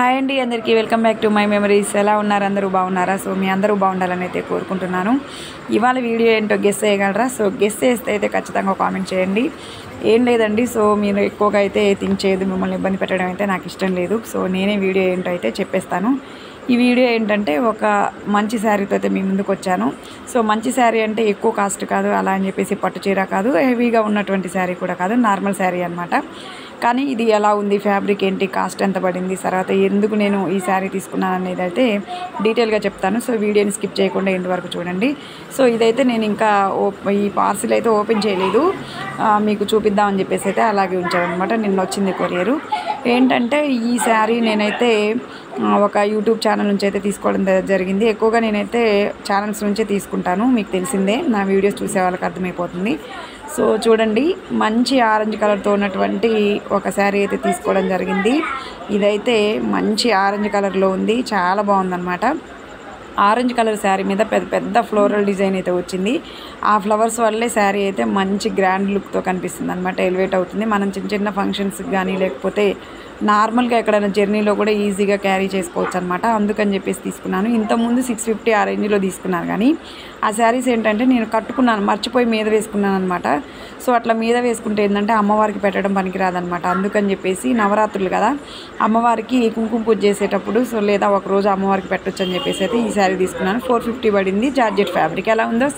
Hi అండి, అందరికీ welcome back to my memories. ఎలా ఉన్నారు? అందరూ బాగున్నారా? సో మీ అందరూ బాగుండాలని అయితే కోరుకుంటున్నాను. ఇవాళ వీడియో ఏంటో గెస్ చేయగలరా? సో గెస్ చేస్తే అయితే ఖచ్చితంగా కామెంట్ చేయండి. ఏం లేదండి, సో మీరు ఎక్కువగా అయితే థింక్ చేయదు, మిమ్మల్ని ఇబ్బంది పెట్టడం అయితే నాకు ఇష్టం లేదు. సో నేనే వీడియో ఏంటో అయితే చెప్పేస్తాను. ఈ వీడియో ఏంటంటే ఒక మంచి శారీతో అయితే మీ ముందుకు వచ్చాను. సో మంచి శారీ అంటే ఎక్కువ కాస్ట్ కాదు, అలా అని చెప్పేసి పట్టు చీర కాదు, హెవీగా ఉన్నటువంటి శారీ కూడా కాదు, నార్మల్ శారీ అనమాట. కానీ ఇది ఎలా ఉంది, ఫ్యాబ్రిక్ ఏంటి, కాస్ట్ ఎంత పడింది, తర్వాత ఎందుకు నేను ఈ శారీ తీసుకున్నాను అనేది అయితే డీటెయిల్గా చెప్తాను. సో వీడియోని స్కిప్ చేయకుండా ఎండ్ వరకు చూడండి. సో ఇదైతే నేను ఇంకా ఈ పార్సిల్ అయితే ఓపెన్ చేయలేదు, మీకు చూపిద్దామని చెప్పేసి అయితే అలాగే ఉంచాను అనమాట. నిన్న వచ్చింది కొరియరు. ఏంటంటే ఈ శారీ నేనైతే ఒక యూట్యూబ్ ఛానల్ నుంచి అయితే తీసుకోవడం జరిగింది. ఎక్కువగా నేనైతే ఛానల్స్ నుంచే తీసుకుంటాను, మీకు తెలిసిందే, నా వీడియోస్ చూసే వాళ్ళకి అర్థమైపోతుంది. సో చూడండి, మంచి ఆరెంజ్ కలర్తో ఉన్నటువంటి ఒక శారీ అయితే తీసుకోవడం జరిగింది. ఇదైతే మంచి ఆరెంజ్ కలర్లో ఉంది, చాలా బాగుందన్నమాట. ఆరెంజ్ కలర్ శారీ మీద పెద్ద పెద్ద ఫ్లోరల్ డిజైన్ అయితే వచ్చింది. ఆ ఫ్లవర్స్ వల్లే శారీ అయితే మంచి గ్రాండ్ లుక్తో కనిపిస్తుంది అనమాట, ఎలివేట్ అవుతుంది. మనం చిన్న చిన్న ఫంక్షన్స్కి కానీ లేకపోతే నార్మల్గా ఎక్కడైనా జర్నీలో కూడా ఈజీగా క్యారీ చేసుకోవచ్చు అనమాట. అందుకని చెప్పేసి తీసుకున్నాను. ఇంతకుముందు 650 ఆ రేంజ్లో తీసుకున్నాను, కానీ ఆ శారీస్ ఏంటంటే నేను కట్టుకున్నాను, మర్చిపోయి మీద వేసుకున్నాను అనమాట. సో అట్లా మీద వేసుకుంటే ఏంటంటే అమ్మవారికి పెట్టడం పనికిరాదనమాట. అందుకని చెప్పేసి నవరాత్రులు కదా, అమ్మవారికి కుంకుమ పూజ చేసేటప్పుడు సో లేదా ఒకరోజు అమ్మవారికి పెట్టొచ్చు అని చెప్పేసి అయితే ఈ శారీ తీసుకున్నాను. 450 పడింది. జార్జెట్ ఫ్యాబ్రిక్ ఎలా ఉందో